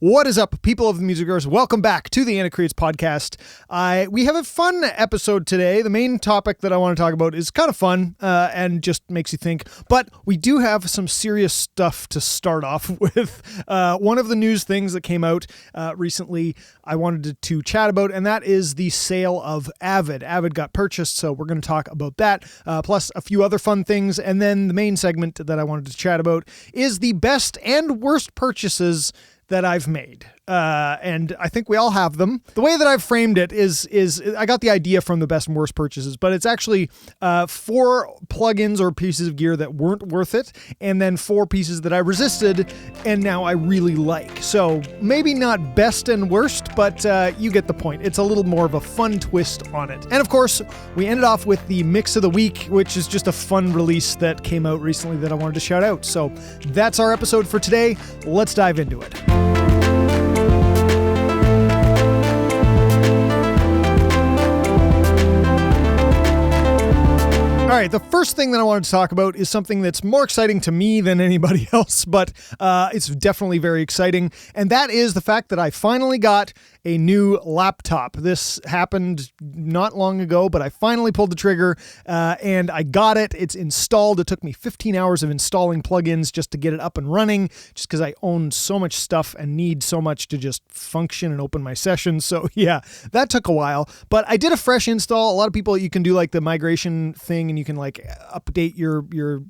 What is up, people of the Musicverse? Welcome back to the ANAK podcast. We have a fun episode today. The main topic that I want to talk about is kind of fun and just makes you think, but we do have some serious stuff to start off with. One of the news things that came out recently I wanted to chat about, and that is the sale of AVID. AVID got purchased, so we're going to talk about that, plus a few other fun things, and then the main segment that I wanted to chat about is the best and worst purchases that I've made. And I think we all have them. The way that I've framed it is I got the idea from the best and worst purchases, but it's actually 4 plugins or pieces of gear that weren't worth it, and then 4 pieces that I resisted and now I really like. So maybe not best and worst, but you get the point. It's a little more of a fun twist on it. And of course, we ended off with the mix of the week, which is just a fun release that came out recently that I wanted to shout out. So that's our episode for today. Let's dive into it. All right, the first thing that I wanted to talk about is something that's more exciting to me than anybody else, but it's definitely very exciting, and that is the fact that I finally got a new laptop. This happened not long ago, but I finally pulled the trigger, and I got it. It's installed. It took me 15 hours of installing plugins just to get it up and running, just because I own so much stuff and need so much to just function and open my sessions. So yeah, that took a while, but I did a fresh install. A lot of people, you can do like the migration thing, and you can like update your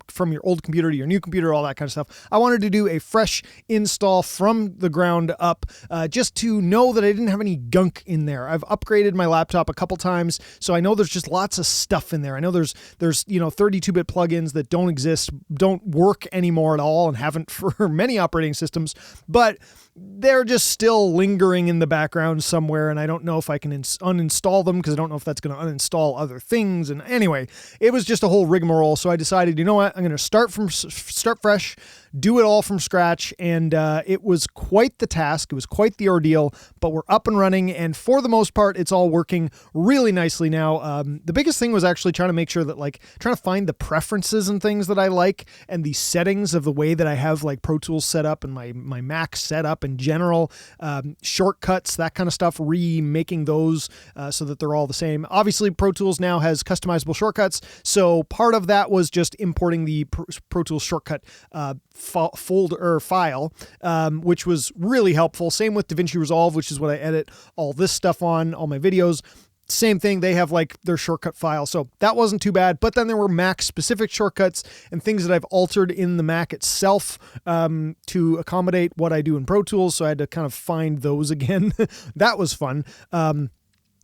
from your old computer to your new computer, all that kind of stuff. I wanted to do a fresh install from the ground up, just to know that I didn't have any gunk in there. I've upgraded my laptop a couple times, so I know there's just lots of stuff in there. I know there's 32-bit plugins that don't exist, don't work anymore at all, and haven't for many operating systems, but they're just still lingering in the background somewhere, and I don't know if I can uninstall them because I don't know if that's going to uninstall other things. And anyway, it was just a whole rigmarole, so I decided, you know what, I'm going to start fresh, do it all from scratch, and it was quite the task. It was quite the ordeal, but we're up and running, and for the most part, it's all working really nicely now. The biggest thing was actually trying to make sure that, trying to find the preferences and things that I like, and the settings of the way that I have Pro Tools set up and my Mac set up in general, shortcuts, that kind of stuff, remaking those so that they're all the same. Obviously, Pro Tools now has customizable shortcuts, so part of that was just importing the Pro Tools shortcut folder file, which was really helpful. Same with DaVinci Resolve, which is what I edit all this stuff on, all my videos. Same thing, they have their shortcut file, so that wasn't too bad. But then there were Mac specific shortcuts and things that I've altered in the Mac itself to accommodate what I do in Pro Tools, so I had to kind of find those again. That was fun.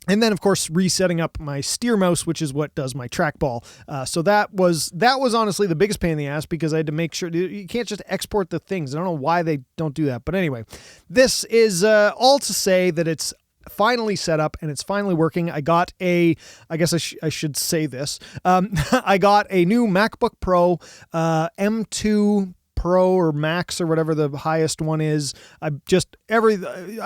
And then, of course, resetting up my steer mouse, which is what does my trackball. So that was honestly the biggest pain in the ass, because I had to make sure you can't just export the things. I don't know why they don't do that. But anyway, this is all to say that it's finally set up and it's finally working. I got I guess I should say this. I got a new MacBook Pro M2 Pro or Max or whatever the highest one is. I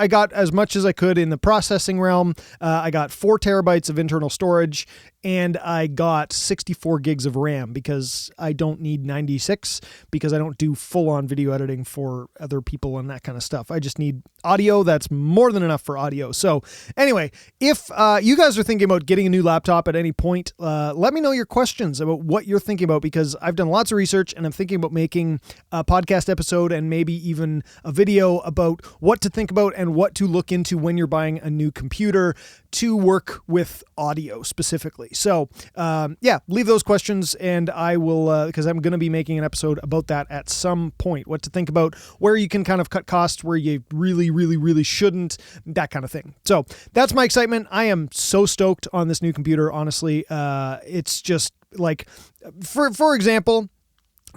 got as much as I could in the processing realm. I got 4 terabytes of internal storage, and I got 64 gigs of RAM because I don't need 96, because I don't do full-on video editing for other people and that kind of stuff. I just need audio. That's more than enough for audio. So anyway, if you guys are thinking about getting a new laptop at any point, let me know your questions about what you're thinking about, because I've done lots of research and I'm thinking about making a podcast episode and maybe even a video about what to think about and what to look into when you're buying a new computer to work with audio specifically. So leave those questions and I will, because I'm going to be making an episode about that at some point, what to think about, where you can kind of cut costs, where you really, really, really shouldn't, that kind of thing. So that's my excitement. I am so stoked on this new computer. Honestly, it's just for example,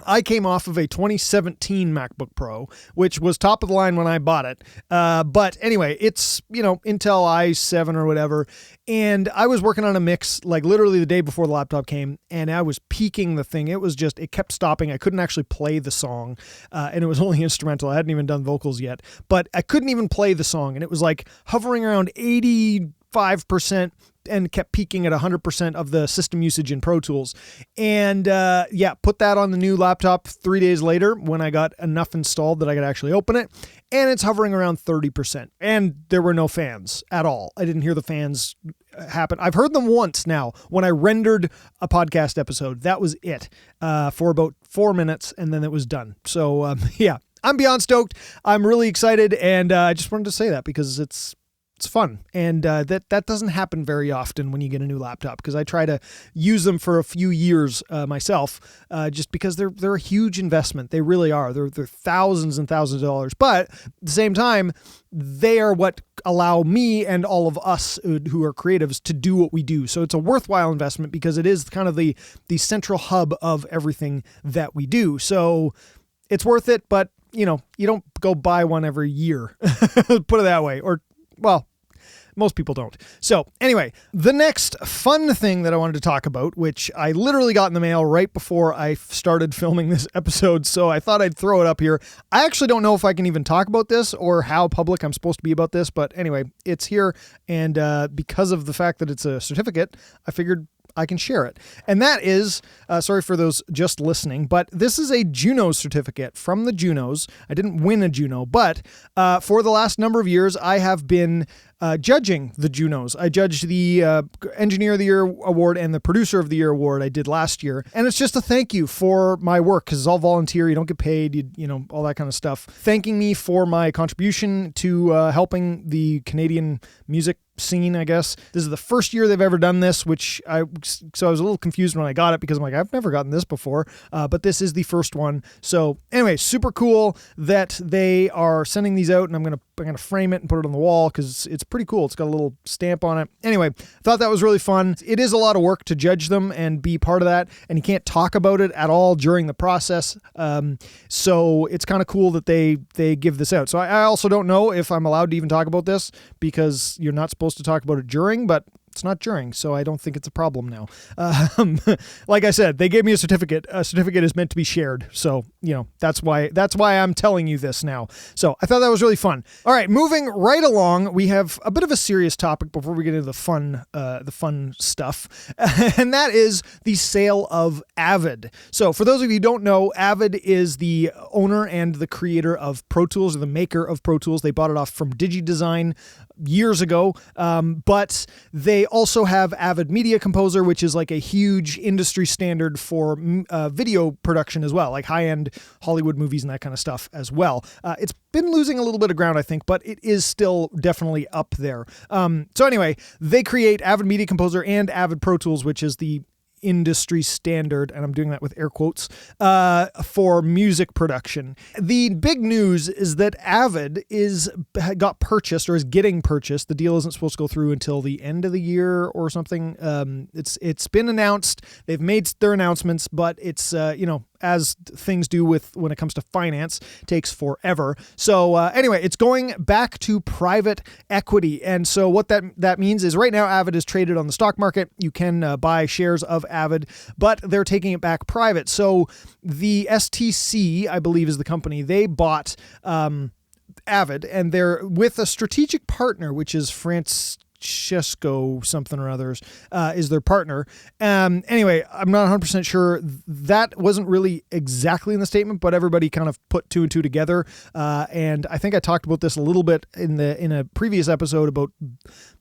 I came off of a 2017 MacBook Pro, which was top of the line when I bought it. But anyway, it's, Intel i7 or whatever. And I was working on a mix literally the day before the laptop came, and I was peaking the thing. It kept stopping. I couldn't actually play the song. And it was only instrumental. I hadn't even done vocals yet, but I couldn't even play the song. And it was hovering around 85%. And kept peaking at 100% of the system usage in Pro Tools. And put that on the new laptop 3 days later when I got enough installed that I could actually open it. and it's hovering around 30%. And there were no fans at all. I didn't hear the fans happen. I've heard them once now when I rendered a podcast episode. That was it for about 4 minutes, and then it was done. So yeah, I'm beyond stoked. I'm really excited, and I just wanted to say that because it's fun. And that doesn't happen very often when you get a new laptop, because I try to use them for a few years myself, just because they're a huge investment. They really are. They're thousands and thousands of dollars. But at the same time, they are what allow me and all of us who are creatives to do what we do. So it's a worthwhile investment because it is kind of the central hub of everything that we do. So it's worth it, but you don't go buy one every year, put it that way, or well, most people don't. So anyway, the next fun thing that I wanted to talk about, which I literally got in the mail right before I started filming this episode, so I thought I'd throw it up here. I actually don't know if I can even talk about this or how public I'm supposed to be about this, but anyway, it's here, and because of the fact that it's a certificate, I figured I can share it. And that is, sorry for those just listening, but this is a Junos certificate from the Junos. I didn't win a Juno, but for the last number of years, I have been judging the Junos. I judged the Engineer of the Year award and the Producer of the Year award I did last year. And it's just a thank you for my work, because it's all volunteer. You don't get paid, you know, all that kind of stuff. Thanking me for my contribution to helping the Canadian music scene, I guess. This is the first year they've ever done this, so I was a little confused when I got it, because I'm like, I've never gotten this before, but this is the first one. So anyway, super cool that they are sending these out, and I'm gonna frame it and put it on the wall because it's pretty cool. It's got a little stamp on it. Anyway, thought that was really fun. It is a lot of work to judge them and be part of that, and you can't talk about it at all during the process. So it's kind of cool that they give this out. So I also don't know if I'm allowed to even talk about this, because you're not supposed to talk about it during, but it's not during, so I don't think it's a problem now. Like I said, they gave me a certificate. A certificate is meant to be shared, so that's why I'm telling you this now. So I thought that was really fun. All right, moving right along, we have a bit of a serious topic before we get into the fun stuff, and that is the sale of AVID. So for those of you who don't know, AVID is the owner and the creator of Pro Tools, or the maker of Pro Tools. They bought it off from DigiDesign years ago, but they also have AVID Media Composer, which is like a huge industry standard for video production as well, like high-end Hollywood movies and that kind of stuff as well. It's been losing a little bit of ground, I think, but it is still definitely up there. So anyway, they create AVID Media Composer and AVID Pro Tools, which is the industry standard, and I'm doing that with air quotes, for music production. The big news is that AVID got purchased, or is getting purchased. The deal isn't supposed to go through until the end of the year or something. It's been announced. They've made their announcements, but it's as things do when it comes to finance, takes forever. So anyway, it's going back to private equity. And so what that means is right now AVID is traded on the stock market. You can buy shares of AVID, but they're taking it back private. So the STC, I believe, is the company. They bought AVID, and they're with a strategic partner, which is Francesco something or others, is their partner. Anyway, I'm not 100% sure. That wasn't really exactly in the statement, but everybody kind of put two and two together. And I think I talked about this a little bit in a previous episode about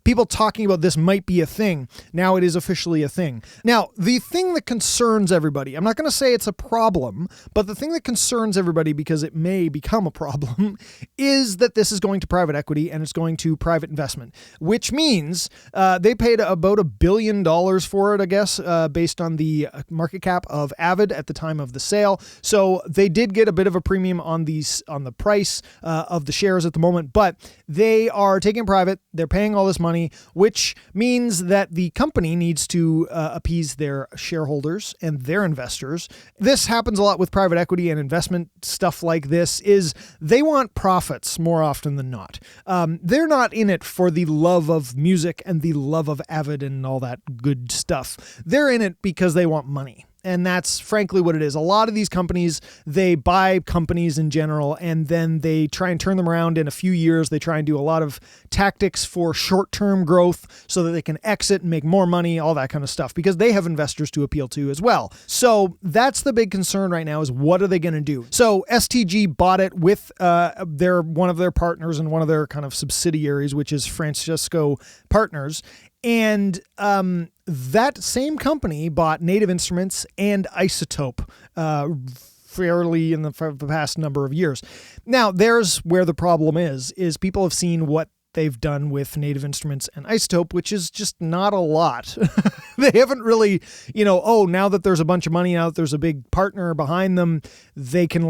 people talking about this might be a thing. Now it is officially a thing. Now, the thing that concerns everybody, I'm not going to say it's a problem, but the thing that concerns everybody, because it may become a problem, is that this is going to private equity and it's going to private investment, which means they paid about $1 billion for it, I guess, based on the market cap of AVID at the time of the sale. So they did get a bit of a premium on the price of the shares at the moment, but they are taking it private. They're paying all this money, which means that the company needs to appease their shareholders and their investors. This happens a lot with private equity and investment stuff like this, is they want profits more often than not. They're not in it for the love of music and the love of AVID and all that good stuff. They're in it because they want money. And that's frankly what it is. A lot of these companies, they buy companies in general, and then they try and turn them around in a few years. They try and do a lot of tactics for short-term growth so that they can exit and make more money, all that kind of stuff, because they have investors to appeal to as well. So that's the big concern right now, is what are they going to do? So STG bought it with one of their partners and one of their kind of subsidiaries, which is Francisco Partners. And that same company bought Native Instruments and Isotope fairly in the past number of years. Now, there's where the problem is people have seen what they've done with Native Instruments and Isotope, which is just not a lot. They haven't really, now that there's a bunch of money, now that there's a big partner behind them, they can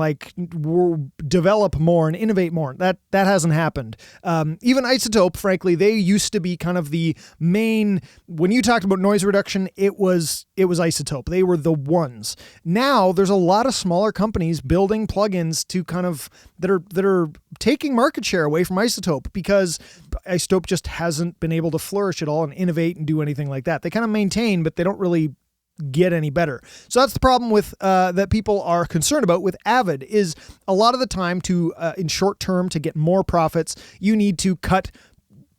develop more and innovate more. That hasn't happened. Even Isotope, frankly, they used to be kind of the main, when you talked about noise reduction, it was Isotope. They were the ones. Now there's a lot of smaller companies building plugins to kind of that are taking market share away from Isotope, because Isotope just hasn't been able to flourish at all and innovate and do anything like that. They kind of maintain, but they don't really get any better. So that's the problem with that people are concerned about with AVID, is a lot of the time in short term, to get more profits, you need to cut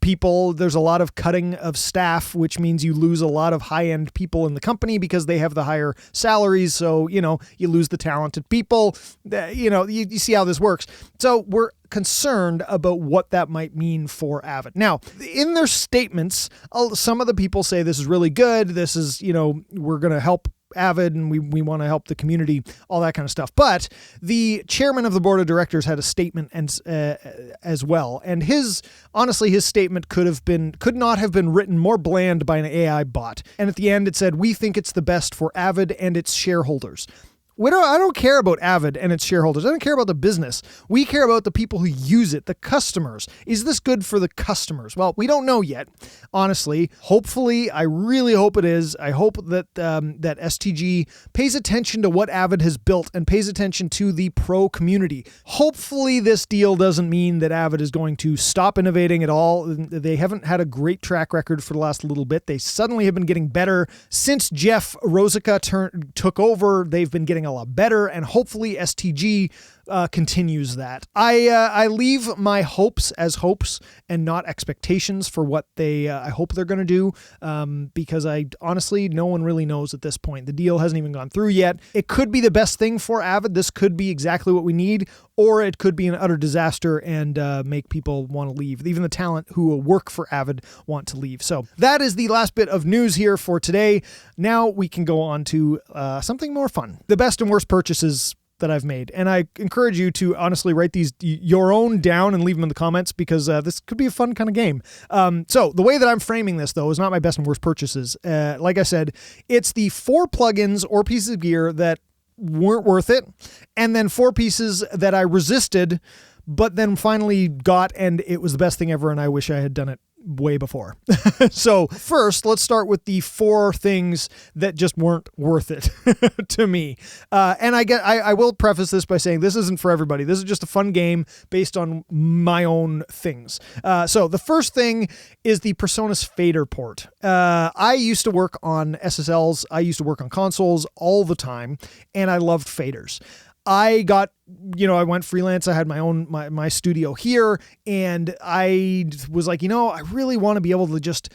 people. There's a lot of cutting of staff, which means you lose a lot of high-end people in the company because they have the higher salaries. So, you lose the talented people. You see how this works. So we're concerned about what that might mean for AVID. Now, in their statements, some of the people say this is really good. This is, we're going to help AVID and we want to help the community, all that kind of stuff. But the chairman of the board of directors had a statement as well. And his statement could not have been written more bland by an AI bot. And at the end it said, "We think it's the best for AVID and its shareholders." I don't care about AVID and its shareholders. I don't care about the business. We care about the people who use it, the customers. Is this good for the customers? Well, we don't know yet, honestly. Hopefully, I really hope it is. I hope that that STG pays attention to what AVID has built and pays attention to the pro community. Hopefully, this deal doesn't mean that AVID is going to stop innovating at all. They haven't had a great track record for the last little bit. They suddenly have been getting better. Since Jeff Rosica took over, they've been getting a lot better, and hopefully STG continues that. I leave my hopes as hopes and not expectations for what I hope they're going to do, because honestly, no one really knows at this point. The deal hasn't even gone through yet. It could be the best thing for AVID. This could be exactly what we need, or it could be an utter disaster and make people want to leave. Even the talent who will work for AVID want to leave. So that is the last bit of news here for today. Now we can go on to something more fun. The best and worst purchases that I've made. And I encourage you to honestly write these your own down and leave them in the comments, because this could be a fun kind of game. So the way that I'm framing this, though, is not my best and worst purchases. Like I said, it's the 4 plugins or pieces of gear that weren't worth it, and then 4 pieces that I resisted, but then finally got, and it was the best thing ever, and I wish I had done it way before. So first, let's start with the 4 things that just weren't worth it to me. And I will preface this by saying this isn't for everybody. This is just a fun game based on my own things. So the first thing is the PreSonus fader port. I used to work on SSLs. I used to work on consoles all the time, and I loved faders. I went freelance. I had my studio here, and I was like, I really want to be able to just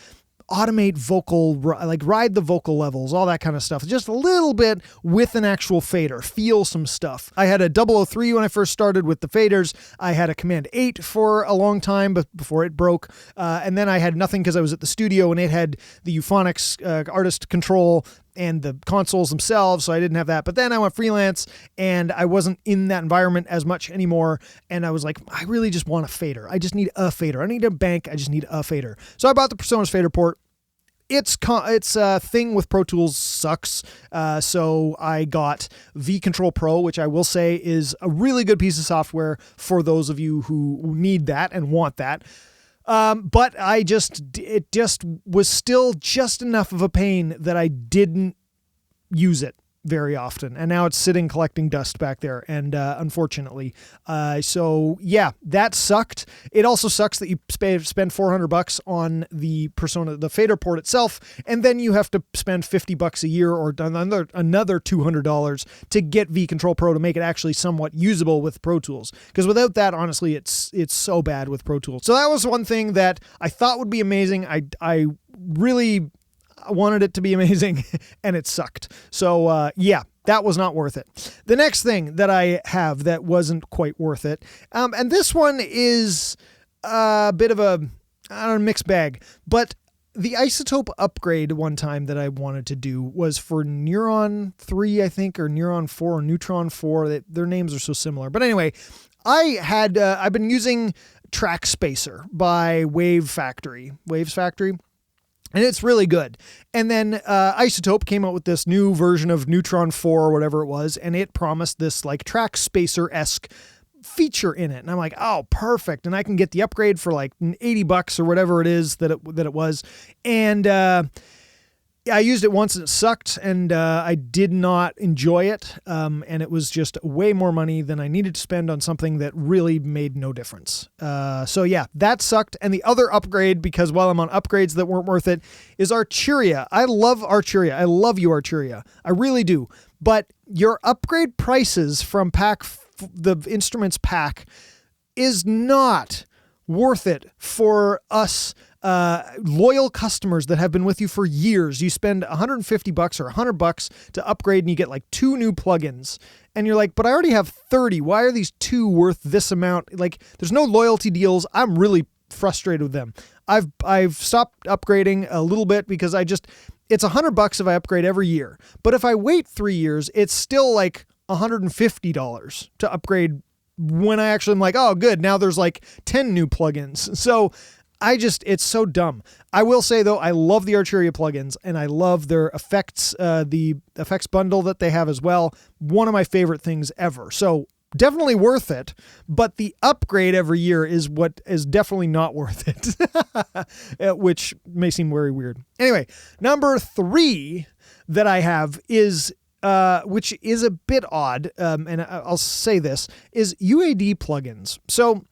automate vocal, like ride the vocal levels, all that kind of stuff. Just a little bit with an actual fader, feel some stuff. I had a 003 when I first started with the faders. I had a Command 8 for a long time, but before it broke. And then I had nothing because I was at the studio, and it had the Euphonics artist control and the consoles themselves, so I didn't have that. But then I went freelance, and I wasn't in that environment as much anymore, and I was like, I really just want a fader. I just need a fader. I need a bank. I just need a fader. So I bought the PreSonus fader port. Its thing with Pro Tools sucks, so I got V-Control Pro, which I will say is a really good piece of software for those of you who need that and want that. But it just was still just enough of a pain that I didn't use it very often, and now it's sitting collecting dust back there, and unfortunately. So yeah, that sucked. It also sucks that you spend $400 on the fader port itself, and then you have to spend $50 a year or another $200 to get V-Control Pro to make it actually somewhat usable with Pro Tools. Because without that, honestly, it's so bad with Pro Tools. So that was one thing that I thought would be amazing. I really wanted it to be amazing, and it sucked. So yeah, that was not worth it. The next thing that I have that wasn't quite worth it, and this one is a bit of a mixed bag, but the isotope upgrade one time that I wanted to do was for Neuron 3, I think, or Neuron 4 or Neutron 4. Their names are so similar. But anyway, I've been using Track Spacer by Waves Factory, and it's really good. And then Isotope came out with this new version of Neutron 4 or whatever it was, and it promised this like Track Spacer-esque feature in it. And I'm like, oh, perfect. And I can get the upgrade for like $80 or whatever it is that it was. And I used it once and it sucked, and I did not enjoy it. And it was just way more money than I needed to spend on something that really made no difference. So yeah, that sucked. And the other upgrade, because while I'm on upgrades that weren't worth it, is Arturia. I love Arturia. I love you, Arturia. I really do. But your upgrade prices from the instruments pack is not worth it for us loyal customers that have been with you for years. You spend $150 or $100 to upgrade, and you get like 2 new plugins, and you're like, but I already have 30. Why are these 2 worth this amount? Like, there's no loyalty deals. I'm really frustrated with them. I've stopped upgrading a little bit because it's $100 if I upgrade every year. But if I wait 3 years, it's still like $150 to upgrade when I actually am like, oh, good, now there's like 10 new plugins. So it's so dumb. I will say though, I love the Arturia plugins, and I love their effects, the effects bundle that they have as well. One of my favorite things ever. So definitely worth it, but the upgrade every year is what is definitely not worth it, which may seem very weird. Anyway, number 3 that I have is which is a bit odd, and I'll say this, is UAD plugins. So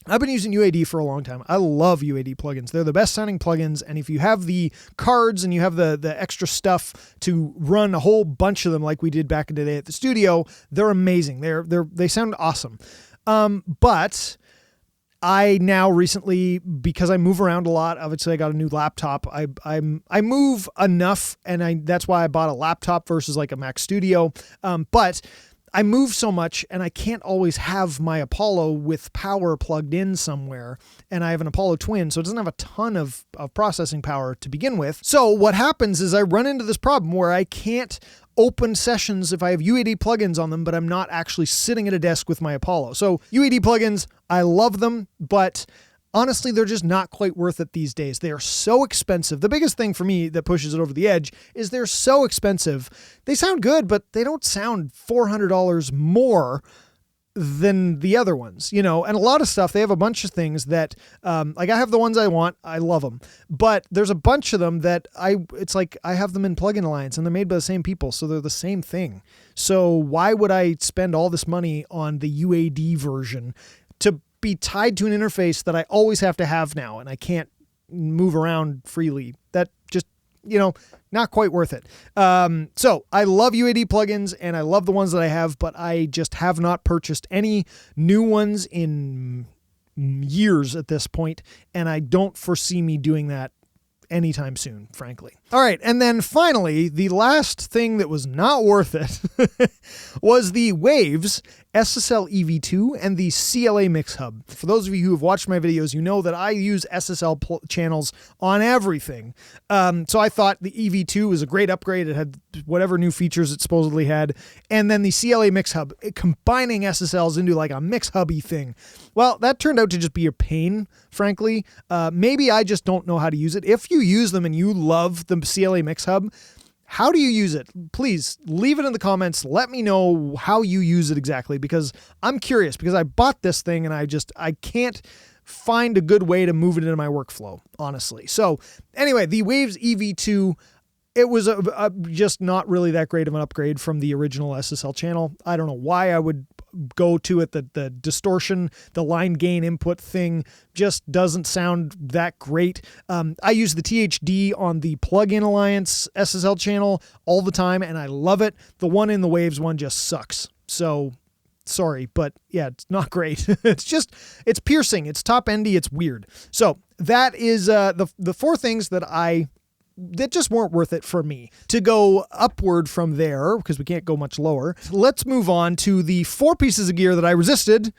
I've been using UAD for a long time. I love UAD plugins. They're the best sounding plugins, and if you have the cards and you have the extra stuff to run a whole bunch of them like we did back in the day at the studio, they're amazing. They sound awesome. But I now recently, because I move around a lot, obviously I got a new laptop. I move enough, and that's why I bought a laptop versus like a Mac Studio. But I move so much, and I can't always have my Apollo with power plugged in somewhere. And I have an Apollo Twin, so it doesn't have a ton of processing power to begin with. So what happens is I run into this problem where I can't open sessions if I have UAD plugins on them, but I'm not actually sitting at a desk with my Apollo. So UAD plugins, I love them, but honestly, they're just not quite worth it these days. They are so expensive. The biggest thing for me that pushes it over the edge is they're so expensive. They sound good, but they don't sound $400 more than the other ones, and a lot of stuff. They have a bunch of things that, like I have the ones I want. I love them, but there's a bunch of them that it's like I have them in Plugin Alliance, and they're made by the same people. So they're the same thing. So why would I spend all this money on the UAD version to be tied to an interface that I always have to have now, and I can't move around freely? That just, not quite worth it. So I love UAD plugins, and I love the ones that I have, but I just have not purchased any new ones in years at this point, and I don't foresee me doing that anytime soon, frankly. All right, and then finally, the last thing that was not worth it was the Waves SSL EV2 and the CLA Mix Hub. For those of you who have watched my videos, you know that I use SSL channels on everything. So I thought the EV2 was a great upgrade. It had whatever new features it supposedly had. And then the CLA Mix Hub, combining SSLs into like a mix hubby thing. Well, that turned out to just be a pain, frankly. Maybe I just don't know how to use it. If you use them and you love the CLA Mix Hub, how do you use it? Please leave it in the comments. Let me know how you use it exactly, because I'm curious, because I bought this thing and I can't find a good way to move it into my workflow, honestly. So anyway, the Waves EV2, It was just not really that great of an upgrade from the original SSL channel. I don't know why I would go to it. The distortion, the line gain input thing just doesn't sound that great. I use the THD on the Plugin Alliance SSL channel all the time, and I love it. The one in the Waves one just sucks. So sorry, but yeah, it's not great. It's piercing. It's top endy. It's weird. So that is the four things that just weren't worth it for me. To go upward from there, because we can't go much lower, let's move on to the 4 pieces of gear that I resisted,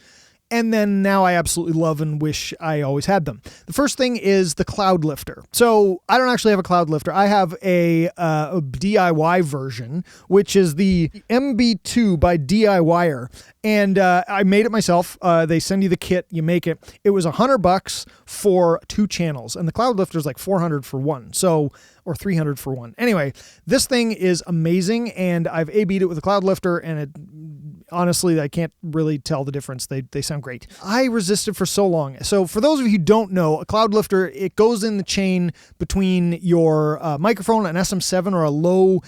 and then now I absolutely love and wish I always had them. The first thing is the Cloud Lifter. So I don't actually have a Cloud Lifter. I have a DIY version, which is the MB2 by DIYer. And I made it myself. They send you the kit, you make it. It was $100 for 2 channels, and the Cloud Lifter is like $400 for one. So, or $300 for one. Anyway, this thing is amazing, and I've AVID it with a Cloud Lifter, and honestly, I can't really tell the difference. They sound great. I resisted for so long. So for those of you who don't know, a Cloud Lifter, it goes in the chain between your microphone, an SM7 or a low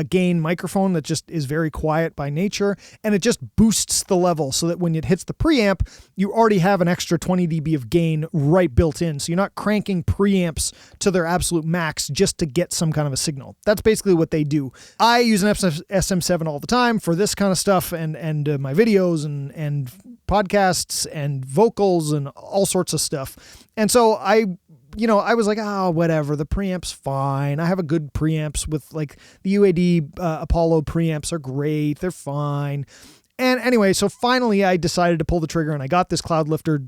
gain microphone that just is very quiet by nature, and it just boosts the level so that when it hits the preamp, you already have an extra 20 dB of gain right built in. So you're not cranking preamps to their absolute max just to get some kind of a signal. That's basically what they do. I use an SM7 all the time for this kind of stuff and my videos and podcasts and vocals and all sorts of stuff. And so I was like, oh, whatever. The preamp's fine. I have a good preamps with like the UAD Apollo preamps are great. They're fine. And anyway, so finally I decided to pull the trigger and I got this Cloud Lifter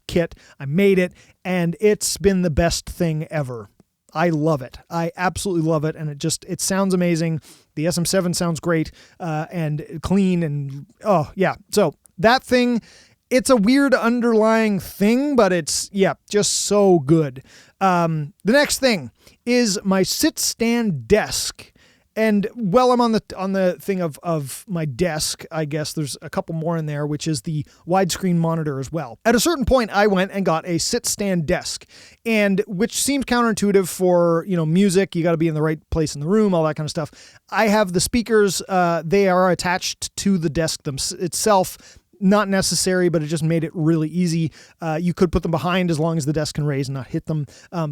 kit. I made it and it's been the best thing ever. I love it. I absolutely love it. And it sounds amazing. The SM7 sounds great and clean and oh yeah. So that thing, it's a weird underlying thing, but it's, just so good. The next thing is my sit-stand desk. And while I'm on the thing of my desk, I guess there's a couple more in there, which is the widescreen monitor as well. At a certain point, I went and got a sit-stand desk, and which seems counterintuitive for, music. You got to be in the right place in the room, all that kind of stuff. I have the speakers. They are attached to the desk itself. Not necessary, but it just made it really easy. You could put them behind as long as the desk can raise and not hit them.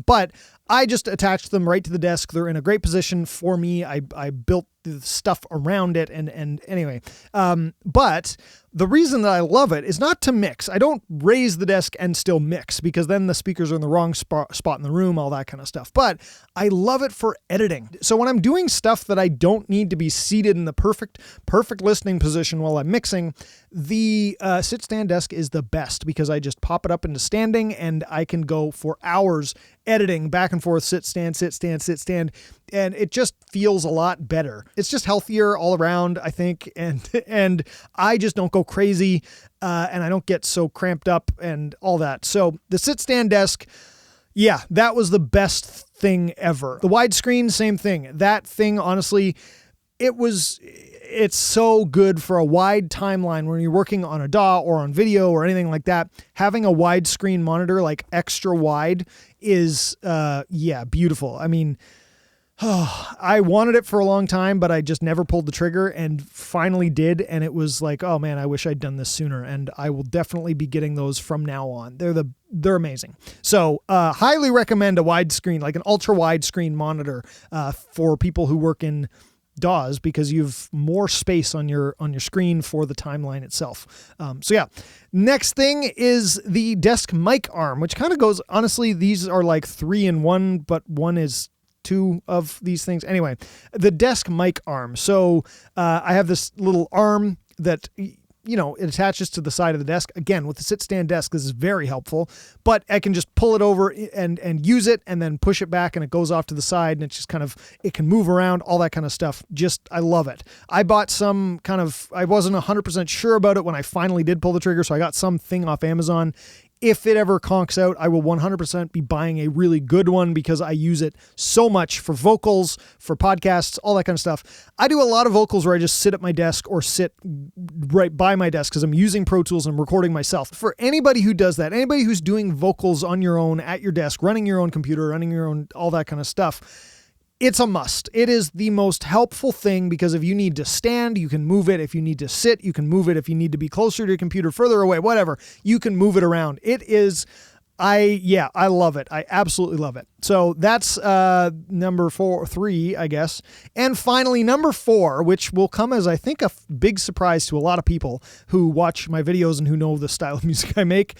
But I just attached them right to the desk. They're in a great position for me. I built the stuff around it. And anyway, but the reason that I love it is not to mix. I don't raise the desk and still mix because then the speakers are in the wrong spot in the room, all that kind of stuff. But I love it for editing. So when I'm doing stuff that I don't need to be seated in the perfect listening position while I'm mixing, the sit-stand desk is the best because I just pop it up into standing and I can go for hours editing back and forth, sit stand, and it just feels a lot better. It's just healthier all around, I think, and I just don't go crazy, and I don't get so cramped up and all that. So the sit-stand desk, that was the best thing ever. The widescreen, same thing. That thing, honestly, it's so good for a wide timeline when you're working on a DAW or on video or anything like that. Having a widescreen monitor, like extra wide, is, beautiful. I mean, I wanted it for a long time, but I just never pulled the trigger and finally did. And it was like, oh man, I wish I'd done this sooner. And I will definitely be getting those from now on. They're amazing. So, highly recommend a widescreen, like an ultra widescreen monitor, for people who work in DAWs because you've more space on your screen for the timeline itself. Next thing is the desk mic arm, which kind of goes, honestly, these are like 3 in 1, but one is 2 of these things. Anyway, the desk mic arm. So I have this little arm that it attaches to the side of the desk. Again, with the sit-stand desk, this is very helpful, but I can just pull it over and use it and then push it back and it goes off to the side and it's just it can move around, all that kind of stuff. I love it. I bought I wasn't 100% sure about it when I finally did pull the trigger, so I got something off Amazon. If it ever conks out, I will 100% be buying a really good one because I use it so much for vocals, for podcasts, all that kind of stuff. I do a lot of vocals where I just sit at my desk or sit right by my desk because I'm using Pro Tools and recording myself. For anybody who does that, anybody who's doing vocals on your own, at your desk, running your own computer, running your own, all that kind of stuff, It's a must. It is the most helpful thing because if you need to stand, you can move it. If you need to sit, you can move it. If you need to be closer to your computer, further away, whatever, you can move it around. It is, I love it. I absolutely love it. So that's number 3, I guess. And finally, number 4, which will come as, I think, a big surprise to a lot of people who watch my videos and who know the style of music I make.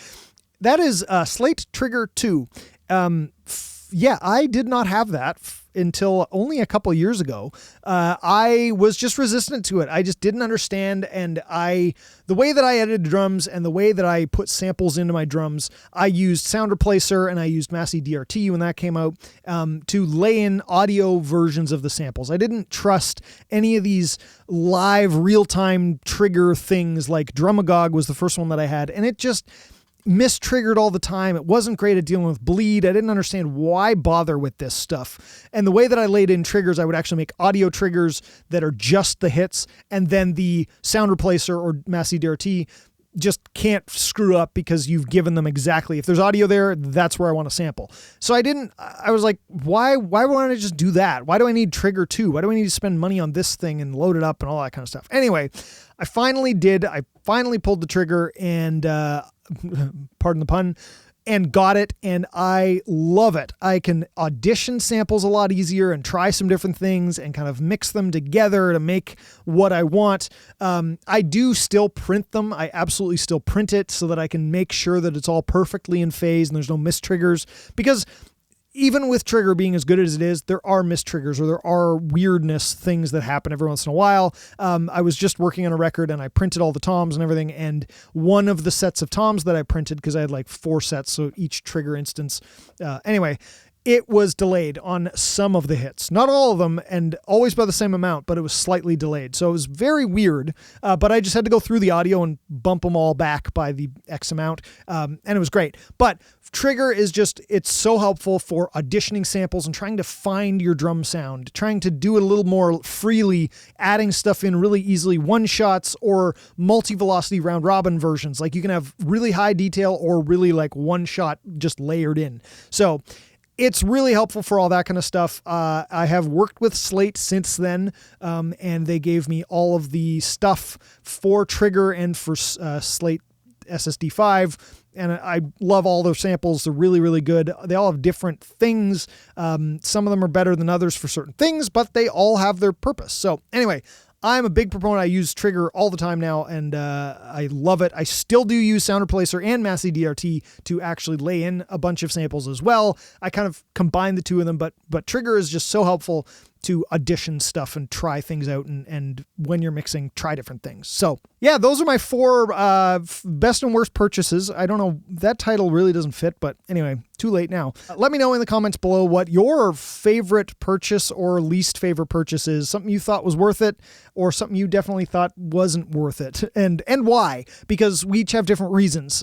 That is Slate Trigger 2. I did not have that until only a couple years ago. I was just resistant to it. I just didn't understand. And the way that I edited drums and the way that I put samples into my drums, I used Sound Replacer and I used Massey DRT when that came out to lay in audio versions of the samples. I didn't trust any of these live real-time trigger things like Drumagog was the first one that I had. And it just mistriggered all the time. It wasn't great at dealing with bleed. I didn't understand why bother with this stuff. And the way that I laid in triggers, I would actually make audio triggers that are just the hits, and then the Sound Replacer or Massey DRT just can't screw up because you've given them exactly. If there's audio there, that's where I want to sample. So I was like, why won't I just do that? Why do I need Trigger 2? Why do I need to spend money on this thing and load it up and all that kind of stuff? Anyway, I finally did. I finally pulled the trigger and, pardon the pun, and got it, and I love it. I can audition samples a lot easier and try some different things and kind of mix them together to make what I want. I do still print them. I absolutely still print it so that I can make sure that it's all perfectly in phase and there's no mistriggers, because even with Trigger being as good as it is, there are mistriggers or there are weirdness things that happen every once in a while. I was just working on a record and I printed all the toms and everything. And one of the sets of toms that I printed, because I had like 4 sets, so each trigger instance. Anyway, it was delayed on some of the hits, not all of them, and always by the same amount, but it was slightly delayed. So it was very weird, but I just had to go through the audio and bump them all back by the X amount, and it was great. But Trigger is just, it's so helpful for auditioning samples and trying to find your drum sound, trying to do it a little more freely, adding stuff in really easily, one-shots or multi-velocity round-robin versions. Like you can have really high detail or really like one-shot just layered in. So it's really helpful for all that kind of stuff. I have worked with Slate since then, and they gave me all of the stuff for Trigger and for Slate SSD5, and I love all their samples. They're really, really good. They all have different things. Some of them are better than others for certain things, but they all have their purpose. So anyway, I'm a big proponent. I use Trigger all the time now, and I love it. I still do use Sound Replacer and Massey DRT to actually lay in a bunch of samples as well. I kind of combine the two of them, but Trigger is just so helpful to audition stuff and try things out, and when you're mixing, try different things. So yeah, those are my 4 best and worst purchases. I don't know, that title really doesn't fit, but anyway, too late now. Let me know in the comments below what your favorite purchase or least favorite purchase is, something you thought was worth it or something you definitely thought wasn't worth it, and why, because we each have different reasons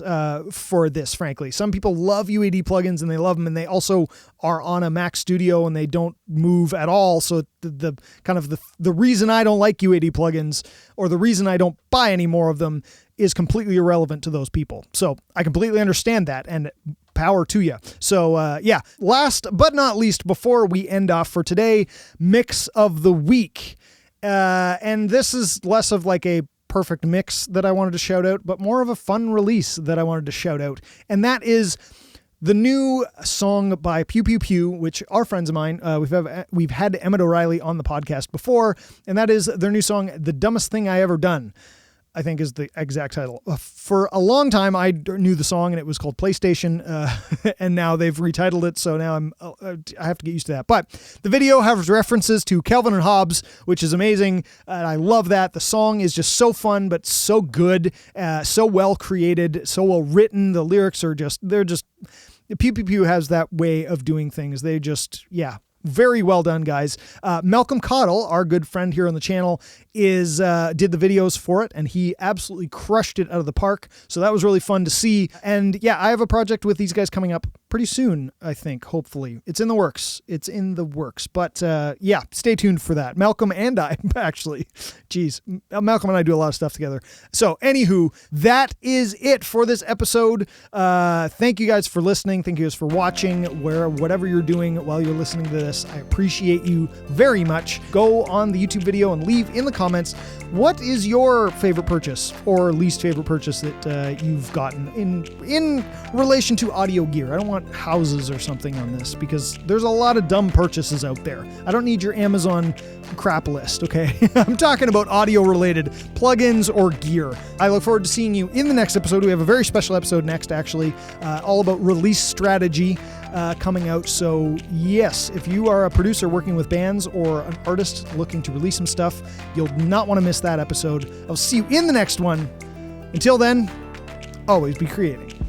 for this, frankly. Some people love UAD plugins and they love them, and they also are on a Mac Studio and they don't move at all. So the kind of the reason I don't like UAD plugins, or the reason I don't buy any more of them, is completely irrelevant to those people. So I completely understand that, and power to you. So yeah, last but not least, before we end off for today, mix of the week. And this is less of like a perfect mix that I wanted to shout out, but more of a fun release that I wanted to shout out. And that is the new song by Pew Pew Pew, which are friends of mine. We've had Emmett O'Reilly on the podcast before, and that is their new song, The Dumbest Thing I Ever Done, I think is the exact title. For a long time, I knew the song, and it was called PlayStation, and now they've retitled it, so now I have to get used to that. But the video has references to Calvin and Hobbes, which is amazing, and I love that. The song is just so fun, but so good, so well created, so well written. The lyrics are they're just... Pew Pew Pew has that way of doing things. They just, yeah, very well done, guys. Malcolm Cottle, our good friend here on the channel, did the videos for it, and he absolutely crushed it out of the park. So that was really fun to see. And yeah, I have a project with these guys coming up pretty soon, I think, hopefully. It's in the works. But yeah, stay tuned for that. Malcolm and I, actually. Geez, Malcolm and I do a lot of stuff together. So anywho, that is it for this episode. Thank you guys for listening. Thank you guys for watching, whatever you're doing while you're listening to this. I appreciate you very much. Go on the YouTube video and leave in the comments, what is your favorite purchase or least favorite purchase that you've gotten in relation to audio gear? I don't want houses or something on this because there's a lot of dumb purchases out there. I don't need your Amazon crap list, okay? I'm talking about audio-related plugins or gear. I look forward to seeing you in the next episode. We have a very special episode next, actually, all about release strategy coming out. So yes, if you are a producer working with bands or an artist looking to release some stuff, you'll not want to miss that episode. I'll see you in the next one. Until then, always be creating.